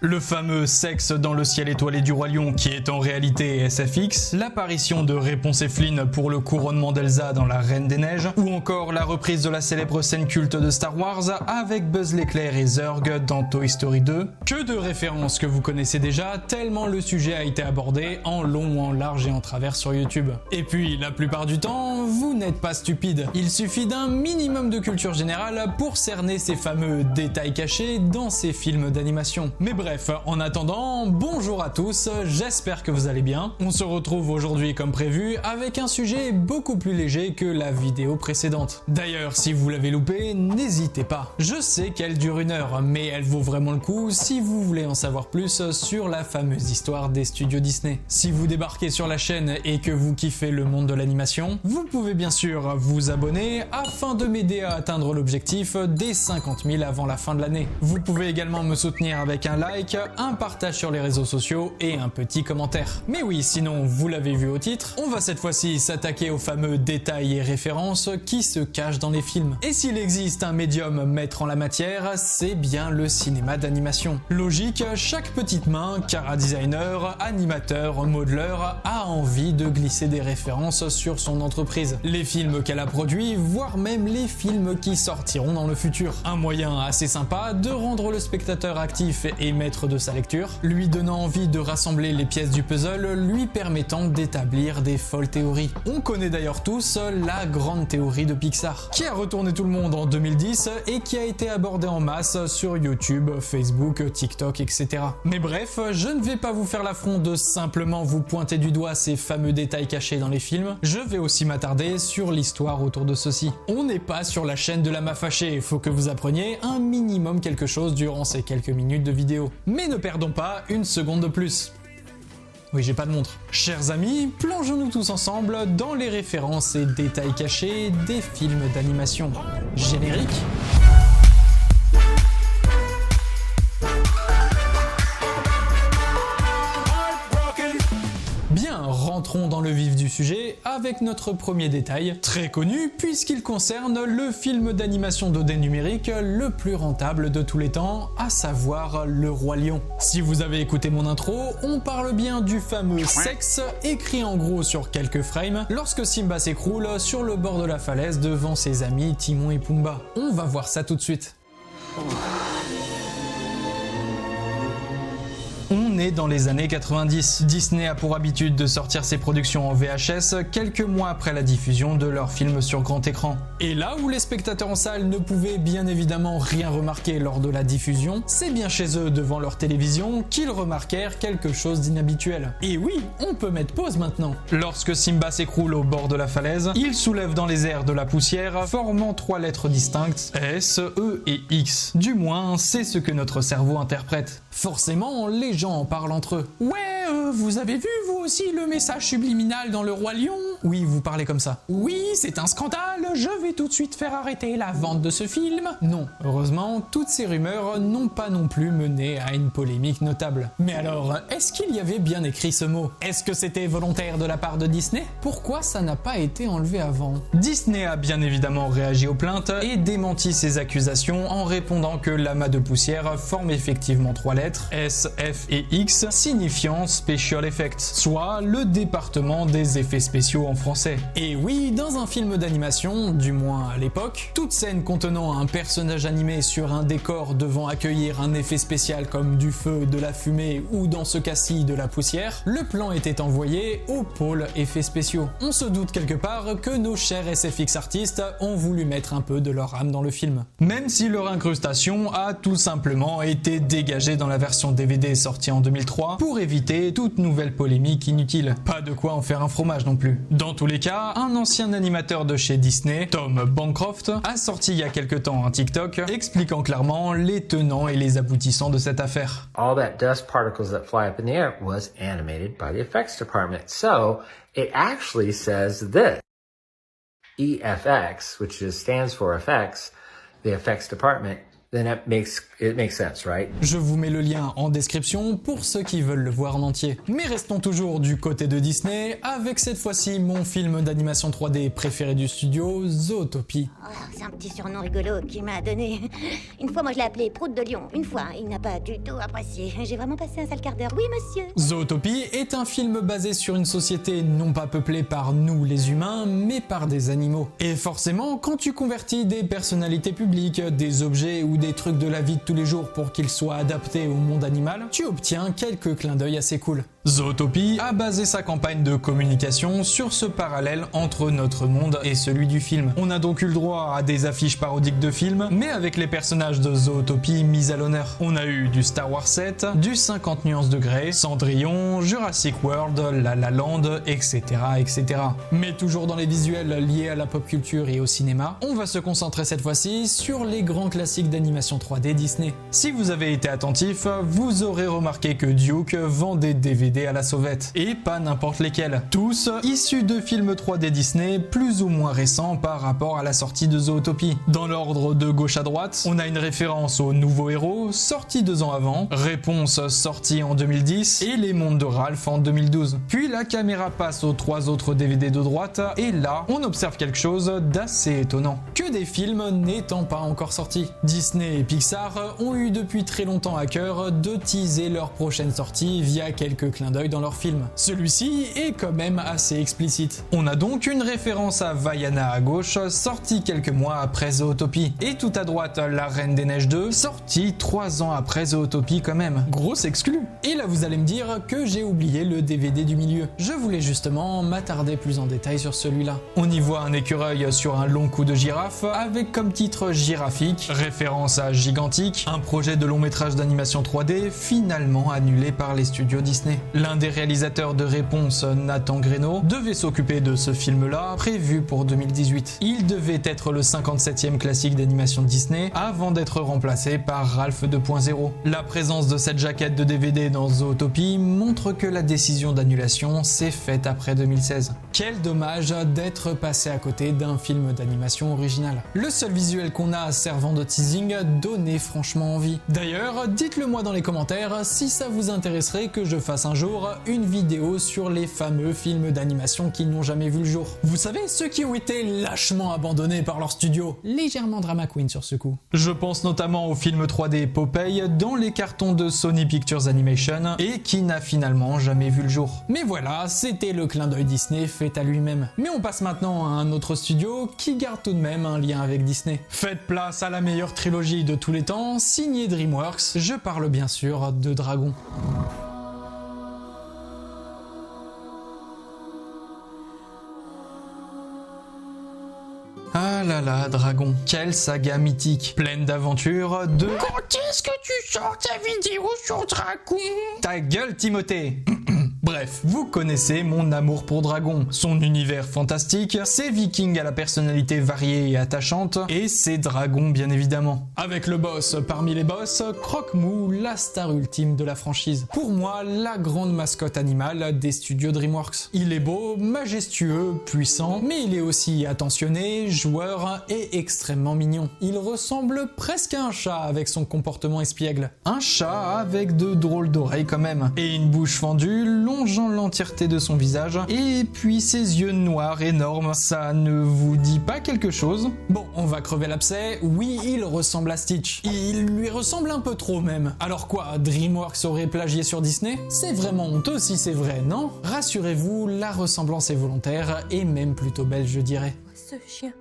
Le fameux sexe dans le ciel étoilé du Roi Lion qui est en réalité SFX, l'apparition de Réponse et Flynn pour le couronnement d'Elsa dans La Reine des Neiges, ou encore la reprise de la célèbre scène culte de Star Wars avec Buzz l'éclair et Zurg dans Toy Story 2. Que de références que vous connaissez déjà, tellement le sujet a été abordé en long, en large et en travers sur YouTube. Et puis, la plupart du temps, vous n'êtes pas stupide. Il suffit d'un minimum de culture générale pour cerner ces fameux détails cachés dans ces films d'animation. Mais bref, en attendant, bonjour à tous, j'espère que vous allez bien. On se retrouve aujourd'hui comme prévu avec un sujet beaucoup plus léger que la vidéo précédente. D'ailleurs, si vous l'avez loupé, n'hésitez pas. Je sais qu'elle dure 1 heure, mais elle vaut vraiment le coup si vous voulez en savoir plus sur la fameuse histoire des studios Disney. Si vous débarquez sur la chaîne et que vous kiffez le monde de l'animation, vous pouvez bien sûr vous abonner afin de m'aider à atteindre l'objectif des 50 000 avant la fin de l'année. Vous pouvez également me soutenir avec un like, un partage sur les réseaux sociaux et un petit commentaire. Mais oui, sinon, vous l'avez vu au titre, on va cette fois-ci s'attaquer aux fameux détails et références qui se cachent dans les films. Et s'il existe un médium maître en la matière, c'est bien le cinéma d'animation. Logique, chaque petite main, cara designer, animateur, modeleur, a envie de glisser des références sur son entreprise. Les films qu'elle a produits, voire même les films qui sortiront dans le futur. Un moyen assez sympa de rendre le spectateur actif et maître de sa lecture, lui donnant envie de rassembler les pièces du puzzle, lui permettant d'établir des folles théories. On connaît d'ailleurs tous la grande théorie de Pixar, qui a retourné tout le monde en 2010 et qui a été abordée en masse sur YouTube, Facebook, TikTok, etc. Mais bref, je ne vais pas vous faire l'affront de simplement vous pointer du doigt ces fameux détails cachés dans les films, je vais aussi m'attarder sur l'histoire autour de ceux-ci. On n'est pas sur la chaîne de la ma fâchée, faut que vous appreniez un minimum quelque chose durant ces quelques minutes de vidéo. Mais ne perdons pas une seconde de plus. Oui, j'ai pas de montre. Chers amis, plongeons-nous tous ensemble dans les références et détails cachés des films d'animation. Générique. Bien, rentrons dans le vif du sujet avec notre premier détail, très connu puisqu'il concerne le film d'animation 2D numérique le plus rentable de tous les temps, à savoir Le Roi Lion. Si vous avez écouté mon intro, on parle bien du fameux sexe écrit en gros sur quelques frames lorsque Simba s'écroule sur le bord de la falaise devant ses amis Timon et Pumba. On va voir ça tout de suite. On est dans les années 90. Disney a pour habitude de sortir ses productions en VHS quelques mois après la diffusion de leurs films sur grand écran. Et là où les spectateurs en salle ne pouvaient bien évidemment rien remarquer lors de la diffusion, c'est bien chez eux devant leur télévision qu'ils remarquèrent quelque chose d'inhabituel. Et oui, on peut mettre pause maintenant. Lorsque Simba s'écroule au bord de la falaise, il soulève dans les airs de la poussière, formant 3 lettres distinctes, S, E et X. Du moins, c'est ce que notre cerveau interprète. Forcément, les gens en parlent entre eux. Ouais, vous avez vu vous aussi le message subliminal dans Le Roi Lion? Oui, vous parlez comme ça. Oui, c'est un scandale, je vais tout de suite faire arrêter la vente de ce film. Non, heureusement, toutes ces rumeurs n'ont pas non plus mené à une polémique notable. Mais alors, est-ce qu'il y avait bien écrit ce mot? Est-ce que c'était volontaire de la part de Disney? Pourquoi ça n'a pas été enlevé avant? Disney a bien évidemment réagi aux plaintes et démenti ces accusations en répondant que l'amas de poussière forme effectivement 3 lettres, S, F et X, signifiant Special Effects, soit le département des effets spéciaux en français. Et oui, dans un film d'animation, du moins à l'époque, toute scène contenant un personnage animé sur un décor devant accueillir un effet spécial comme du feu, de la fumée ou dans ce cas-ci de la poussière, le plan était envoyé au pôle effets spéciaux. On se doute quelque part que nos chers SFX artistes ont voulu mettre un peu de leur âme dans le film. Même si leur incrustation a tout simplement été dégagée dans la version DVD sortie en 2003 pour éviter toute nouvelle polémique inutile. Pas de quoi en faire un fromage non plus. Dans tous les cas, un ancien animateur de chez Disney, Tom Bancroft, a sorti il y a quelque temps un TikTok expliquant clairement les tenants et les aboutissants de cette affaire. All that dust particles that fly up in the air was animated by the effects department. So it actually says this. EFX, which stands for effects, the effects department, then it makes sense, right? Je vous mets le lien en description pour ceux qui veulent le voir en entier. Mais restons toujours du côté de Disney, avec cette fois-ci mon film d'animation 3D préféré du studio, Zootopie. Oh, c'est un petit surnom rigolo qu'il m'a donné. Une fois, moi, je l'ai appelé Prout de Lion. Une fois, il n'a pas du tout apprécié. J'ai vraiment passé un sale quart d'heure. Oui, monsieur. Zootopie est un film basé sur une société non pas peuplée par nous les humains, mais par des animaux. Et forcément, quand tu convertis des personnalités publiques, des objets ou des trucs de la vie de tous les jours pour qu'ils soient adaptés au monde animal, tu obtiens quelques clins d'œil assez cool. Zootopie a basé sa campagne de communication sur ce parallèle entre notre monde et celui du film. On a donc eu le droit à des affiches parodiques de films, mais avec les personnages de Zootopie mis à l'honneur. On a eu du Star Wars 7, du 50 nuances de Grey, Cendrillon, Jurassic World, La La Land, etc., etc. Mais toujours dans les visuels liés à la pop culture et au cinéma, on va se concentrer cette fois-ci sur les grands classiques d'animation 3D Disney. Si vous avez été attentif, vous aurez remarqué que Duke vend des DVD à la sauvette, et pas n'importe lesquels. Tous issus de films 3D Disney plus ou moins récents par rapport à la sortie de Zootopie. Dans l'ordre de gauche à droite, on a une référence au nouveau héros, sorti 2 ans avant, Réponse sorti en 2010, et Les Mondes de Ralph en 2012. Puis la caméra passe aux 3 autres DVD de droite, et là, on observe quelque chose d'assez étonnant. Que des films n'étant pas encore sortis. Disney et Pixar ont eu depuis très longtemps à cœur de teaser leur prochaine sortie via quelques clins d'œil dans leur film. Celui-ci est quand même assez explicite. On a donc une référence à Vaiana à gauche, sortie quelques mois après Zootopie. Et tout à droite, La Reine des Neiges 2, sortie 3 ans après Zootopie quand même. Grosse exclue. Et là vous allez me dire que j'ai oublié le DVD du milieu. Je voulais justement m'attarder plus en détail sur celui-là. On y voit un écureuil sur un long cou de girafe, avec comme titre Giraffique, référence à Gigantique, un projet de long métrage d'animation 3D finalement annulé par les studios Disney. L'un des réalisateurs de Réponse, Nathan Greno, devait s'occuper de ce film-là, prévu pour 2018. Il devait être le 57e classique d'animation Disney, avant d'être remplacé par Ralph 2.0. La présence de cette jaquette de DVD dans Zootopie montre que la décision d'annulation s'est faite après 2016. Quel dommage d'être passé à côté d'un film d'animation original. Le seul visuel qu'on a servant de teasing donnait franchement envie. D'ailleurs, dites-le moi dans les commentaires si ça vous intéresserait que je fasse un jour une vidéo sur les fameux films d'animation qui n'ont jamais vu le jour. Vous savez, ceux qui ont été lâchement abandonnés par leur studio. Légèrement drama queen sur ce coup. Je pense notamment au film 3D Popeye dans les cartons de Sony Pictures Animation et qui n'a finalement jamais vu le jour. Mais voilà, c'était le clin d'œil Disney fait à lui-même. Mais on passe maintenant à un autre studio qui garde tout de même un lien avec Disney. Faites place à la meilleure trilogie de tous les temps, signée DreamWorks. Je parle bien sûr de Dragon. Ah là là, Dragon, quelle saga mythique, pleine d'aventures, de... Quand est-ce que tu sors ta vidéo sur Dragon? Ta gueule, Timothée. Bref, vous connaissez mon amour pour Dragon, son univers fantastique, ses vikings à la personnalité variée et attachante, et ses dragons bien évidemment. Avec le boss parmi les boss, Croque-Mou, la star ultime de la franchise. Pour moi, la grande mascotte animale des studios DreamWorks. Il est beau, majestueux, puissant, mais il est aussi attentionné, joueur et extrêmement mignon. Il ressemble presque à un chat avec son comportement espiègle. Un chat avec de drôles d'oreilles quand même, et une bouche fendue, longeant l'entièreté de son visage, et puis ses yeux noirs énormes. Ça ne vous dit pas quelque chose? Bon, on va crever l'abcès. Oui, il ressemble à Stitch. Il lui ressemble un peu trop même. Alors quoi, DreamWorks aurait plagié sur Disney? C'est vraiment honteux si c'est vrai, non? Rassurez-vous, la ressemblance est volontaire et même plutôt belle, je dirais. Ce chien.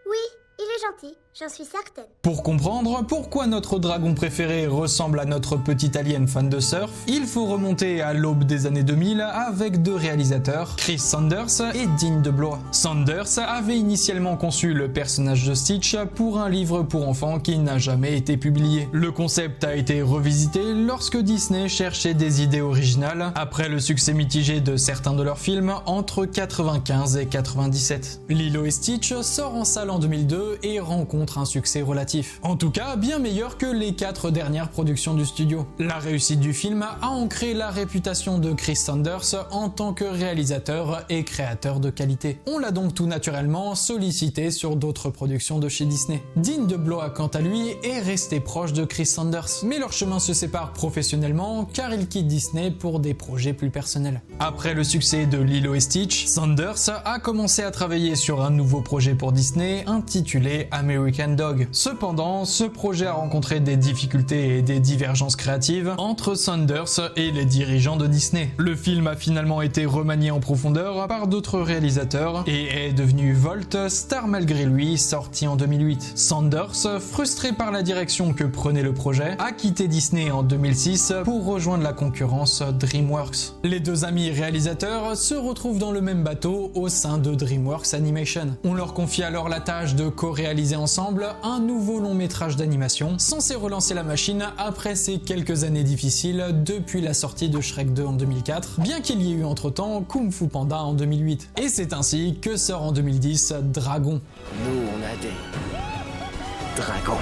Oui, il est gentil, j'en suis certaine. Pour comprendre pourquoi notre dragon préféré ressemble à notre petit alien fan de surf, il faut remonter à l'aube des années 2000 avec 2 réalisateurs, Chris Sanders et Dean DeBlois. Sanders avait initialement conçu le personnage de Stitch pour un livre pour enfants qui n'a jamais été publié. Le concept a été revisité lorsque Disney cherchait des idées originales après le succès mitigé de certains de leurs films entre 95 et 97. Lilo et Stitch sort en salle en 2002 et rencontre rencontre un succès relatif. En tout cas, bien meilleur que les 4 dernières productions du studio. La réussite du film a ancré la réputation de Chris Sanders en tant que réalisateur et créateur de qualité. On l'a donc tout naturellement sollicité sur d'autres productions de chez Disney. Dean DeBlois, quant à lui, est resté proche de Chris Sanders, mais leurs chemins se séparent professionnellement car il quitte Disney pour des projets plus personnels. Après le succès de Lilo et Stitch, Sanders a commencé à travailler sur un nouveau projet pour Disney intitulé American Dog. Cependant, ce projet a rencontré des difficultés et des divergences créatives entre Sanders et les dirigeants de Disney. Le film a finalement été remanié en profondeur par d'autres réalisateurs et est devenu Volt, Star malgré lui, sorti en 2008. Sanders, frustré par la direction que prenait le projet, a quitté Disney en 2006 pour rejoindre la concurrence DreamWorks. Les deux amis réalisateurs se retrouvent dans le même bateau au sein de DreamWorks Animation. On leur confie alors la tâche de co-réaliser ensemble un nouveau long métrage d'animation censé relancer la machine après ces quelques années difficiles depuis la sortie de Shrek 2 en 2004, bien qu'il y ait eu entre-temps Kung Fu Panda en 2008. Et c'est ainsi que sort en 2010 Dragon. Nous, on a des dragons.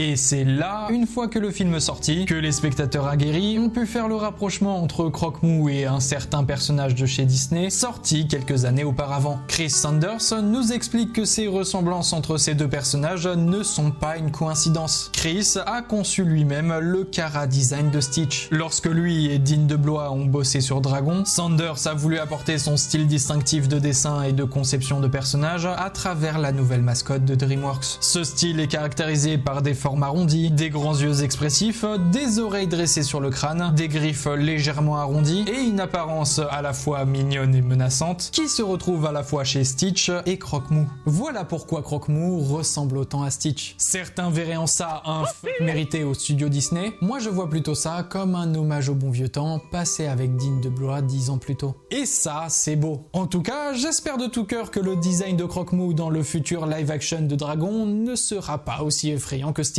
Et c'est là, une fois que le film est sorti, que les spectateurs aguerris ont pu faire le rapprochement entre Croque-Mou et un certain personnage de chez Disney, sorti quelques années auparavant. Chris Sanders nous explique que ces ressemblances entre ces deux personnages ne sont pas une coïncidence. Chris a conçu lui-même le chara-design de Stitch. Lorsque lui et Dean DeBlois ont bossé sur Dragon, Sanders a voulu apporter son style distinctif de dessin et de conception de personnages à travers la nouvelle mascotte de DreamWorks. Ce style est caractérisé par des formes arrondies, des grands yeux expressifs, des oreilles dressées sur le crâne, des griffes légèrement arrondies et une apparence à la fois mignonne et menaçante qui se retrouve à la fois chez Stitch et Croque-Mou. Voilà pourquoi Croque-Mou ressemble autant à Stitch. Certains verraient en ça un mérité au studio Disney, moi je vois plutôt ça comme un hommage au bon vieux temps passé avec Dean DeBlois 10 ans plus tôt. Et ça, c'est beau. En tout cas, j'espère de tout cœur que le design de Croque-Mou dans le futur live action de Dragon ne sera pas aussi effrayant que Stitch.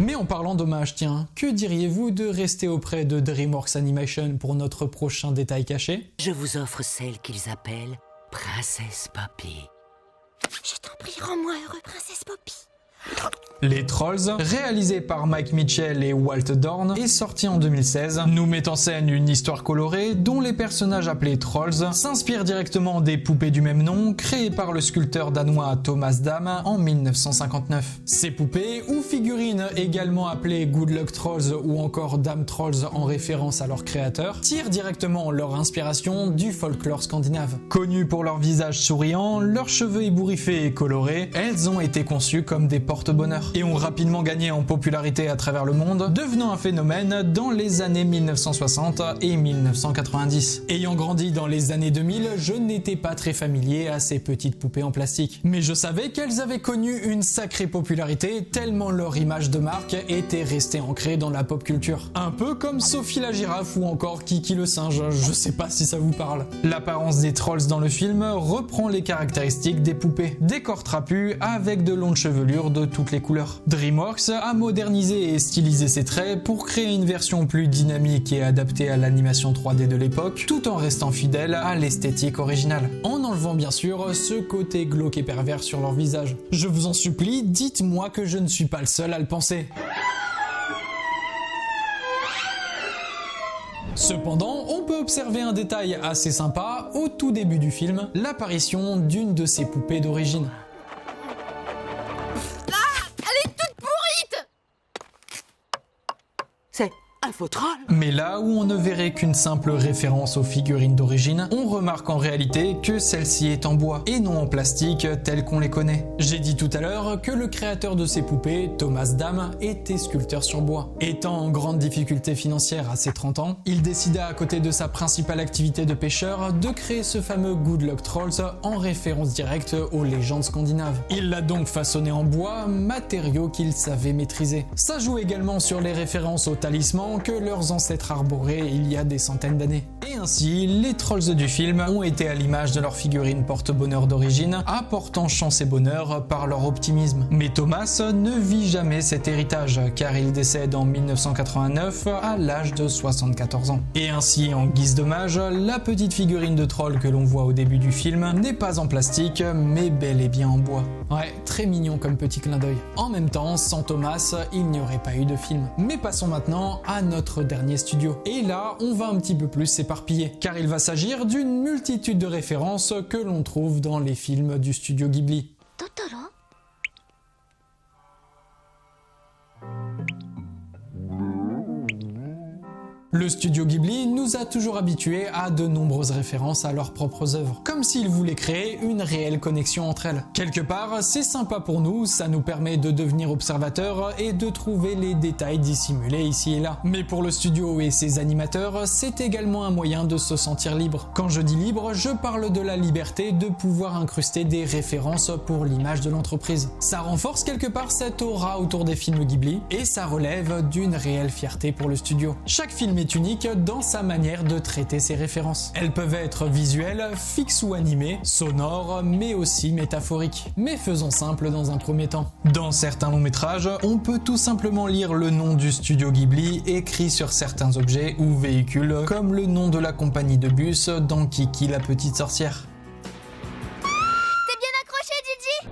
Mais en parlant d'hommage, tiens, que diriez-vous de rester auprès de DreamWorks Animation pour notre prochain détail caché? Je vous offre celle qu'ils appellent Princesse Poppy. Je t'en prie, rends-moi heureux, princesse Poppy. Les Trolls, réalisé par Mike Mitchell et Walt Dorn, est sorti en 2016, nous met en scène une histoire colorée dont les personnages appelés Trolls s'inspirent directement des poupées du même nom créées par le sculpteur danois Thomas Dam en 1959. Ces poupées, ou figurines également appelées Good Luck Trolls ou encore Dam Trolls en référence à leur créateur, tirent directement leur inspiration du folklore scandinave. Connues pour leur visage souriant, leurs cheveux ébouriffés et colorés, elles ont été conçues comme des porte-bonheur et ont rapidement gagné en popularité à travers le monde, devenant un phénomène dans les années 1960 et 1990. Ayant grandi dans les années 2000, je n'étais pas très familier à ces petites poupées en plastique. Mais je savais qu'elles avaient connu une sacrée popularité tellement leur image de marque était restée ancrée dans la pop culture. Un peu comme Sophie la girafe ou encore Kiki le singe, je sais pas si ça vous parle. L'apparence des Trolls dans le film reprend les caractéristiques des poupées. Des corps trapus avec de longues chevelures de toutes les couleurs. DreamWorks a modernisé et stylisé ses traits pour créer une version plus dynamique et adaptée à l'animation 3D de l'époque, tout en restant fidèle à l'esthétique originale, en enlevant bien sûr ce côté glauque et pervers sur leur visage. Je vous en supplie, dites-moi que je ne suis pas le seul à le penser. Cependant, on peut observer un détail assez sympa au tout début du film, l'apparition d'une de ces poupées d'origine. C'est un faux troll. Mais là où on ne verrait qu'une simple référence aux figurines d'origine, on remarque en réalité que celle-ci est en bois et non en plastique tel qu'on les connaît. J'ai dit tout à l'heure que le créateur de ces poupées, Thomas Dam, était sculpteur sur bois. Étant en grande difficulté financière à ses 30 ans, il décida à côté de sa principale activité de pêcheur de créer ce fameux Good Luck Trolls en référence directe aux légendes scandinaves. Il l'a donc façonné en bois, matériau qu'il savait maîtriser. Ça joue également sur les références aux talismans comportements que leurs ancêtres arboraient il y a des centaines d'années. Et ainsi, les trolls du film ont été à l'image de leur figurine porte-bonheur d'origine, apportant chance et bonheur par leur optimisme. Mais Thomas ne vit jamais cet héritage, car il décède en 1989 à l'âge de 74 ans. Et ainsi, en guise d'hommage, la petite figurine de troll que l'on voit au début du film n'est pas en plastique, mais bel et bien en bois. Ouais, très mignon comme petit clin d'œil. En même temps, sans Thomas, il n'y aurait pas eu de film. Mais passons maintenant à notre dernier studio. Et là, on va un petit peu plus s'éparpiller, car il va s'agir d'une multitude de références que l'on trouve dans les films du studio Ghibli. Totoro? Le studio Ghibli nous a toujours habitués à de nombreuses références à leurs propres œuvres, comme s'ils voulaient créer une réelle connexion entre elles. Quelque part, c'est sympa pour nous, ça nous permet de devenir observateurs et de trouver les détails dissimulés ici et là. Mais pour le studio et ses animateurs, c'est également un moyen de se sentir libre. Quand je dis libre, je parle de la liberté de pouvoir incruster des références pour l'image de l'entreprise. Ça renforce quelque part cette aura autour des films Ghibli et ça relève d'une réelle fierté pour le studio. Chaque film est unique dans sa manière de traiter ses références. Elles peuvent être visuelles, fixes ou animées, sonores, mais aussi métaphoriques. Mais faisons simple dans un premier temps. Dans certains longs métrages, on peut tout simplement lire le nom du studio Ghibli écrit sur certains objets ou véhicules, comme le nom de la compagnie de bus dans Kiki la petite sorcière. T'es bien accroché, Gigi?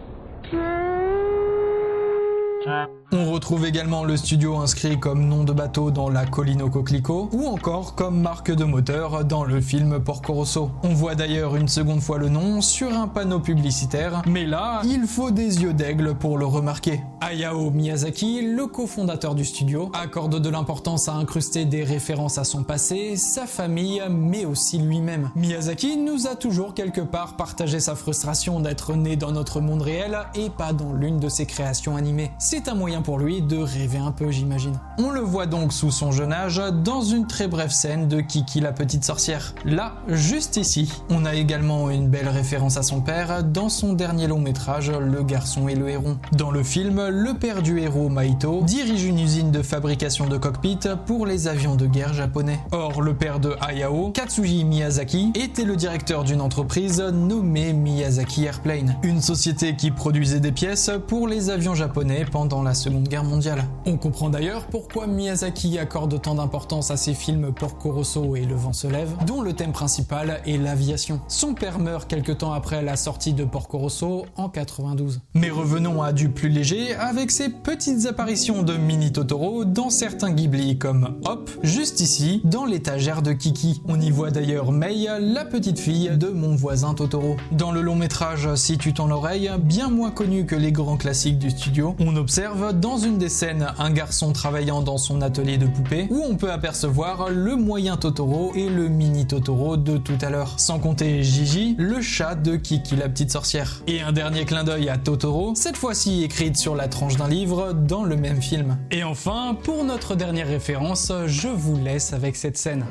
On retrouve également le studio inscrit comme nom de bateau dans La Colline aux coquelicots, ou encore comme marque de moteur dans le film Porco Rosso. On voit d'ailleurs une seconde fois le nom sur un panneau publicitaire, mais là, il faut des yeux d'aigle pour le remarquer. Hayao Miyazaki, le cofondateur du studio, accorde de l'importance à incruster des références à son passé, sa famille, mais aussi lui-même. Miyazaki nous a toujours quelque part partagé sa frustration d'être né dans notre monde réel et pas dans l'une de ses créations animées. C'est un moyen pour lui de rêver un peu, j'imagine. On le voit donc sous son jeune âge dans une très brève scène de Kiki la petite sorcière. Là, juste ici. On a également une belle référence à son père dans son dernier long métrage Le garçon et le héron. Dans le film, le père du héros, Maito, dirige une usine de fabrication de cockpits pour les avions de guerre japonais. Or, le père de Hayao, Katsuji Miyazaki, était le directeur d'une entreprise nommée Miyazaki Airplane, une société qui produisait des pièces pour les avions japonais pendant la Seconde Guerre mondiale. On comprend d'ailleurs pourquoi Miyazaki accorde tant d'importance à ses films Porco Rosso et Le vent se lève, dont le thème principal est l'aviation. Son père meurt quelque temps après la sortie de Porco Rosso en 92. Mais revenons à du plus léger avec ces petites apparitions de Mini Totoro dans certains Ghibli comme Hop, juste ici, dans l'étagère de Kiki. On y voit d'ailleurs Mei, la petite fille de Mon voisin Totoro. Dans le long métrage Si tu tends l'oreille, bien moins connu que les grands classiques du studio, on observe dans une des scènes un garçon travaillant dans son atelier de poupées où on peut apercevoir le moyen Totoro et le mini Totoro de tout à l'heure. Sans compter Gigi, le chat de Kiki la petite sorcière. Et un dernier clin d'œil à Totoro, cette fois-ci écrite sur la tranche d'un livre dans le même film. Et enfin, pour notre dernière référence, je vous laisse avec cette scène.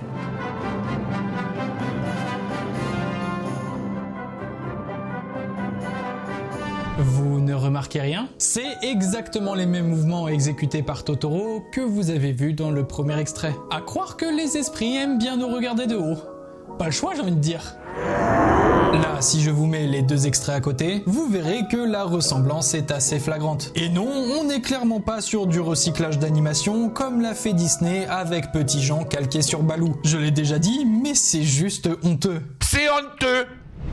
Vous ne remarquez rien? C'est exactement les mêmes mouvements exécutés par Totoro que vous avez vus dans le premier extrait. À croire que les esprits aiment bien nous regarder de haut. Pas le choix, j'ai envie de dire. Là, si je vous mets les deux extraits à côté, vous verrez que la ressemblance est assez flagrante. Et non, on n'est clairement pas sur du recyclage d'animation comme l'a fait Disney avec Petit Jean calqué sur Baloo. Je l'ai déjà dit, mais c'est juste honteux. C'est honteux!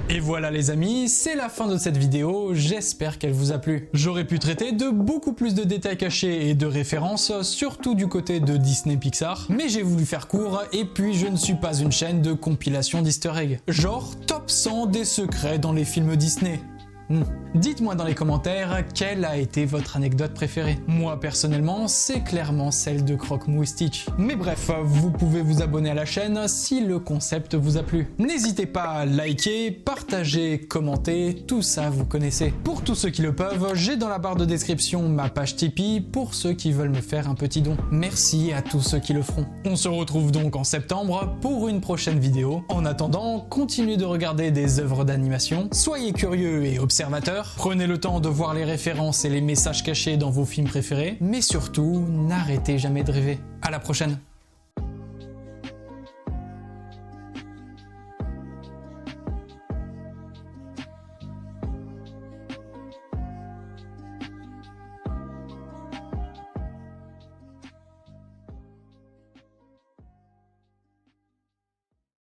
Et voilà les amis, c'est la fin de cette vidéo, j'espère qu'elle vous a plu. J'aurais pu traiter de beaucoup plus de détails cachés et de références, surtout du côté de Disney Pixar, mais j'ai voulu faire court et puis je ne suis pas une chaîne de compilation d'easter eggs. Genre top 100 des secrets dans les films Disney. Dites-moi dans les commentaires quelle a été votre anecdote préférée. Moi personnellement, c'est clairement celle de Croque-Mou et Stitch. Mais bref, vous pouvez vous abonner à la chaîne si le concept vous a plu. N'hésitez pas à liker, partager, commenter, tout ça vous connaissez. Pour tous ceux qui le peuvent, j'ai dans la barre de description ma page Tipeee pour ceux qui veulent me faire un petit don. Merci à tous ceux qui le feront. On se retrouve donc en septembre pour une prochaine vidéo. En attendant, continuez de regarder des œuvres d'animation, soyez curieux et observateurs, prenez le temps de voir les références et les messages cachés dans vos films préférés, mais surtout, n'arrêtez jamais de rêver. À la prochaine!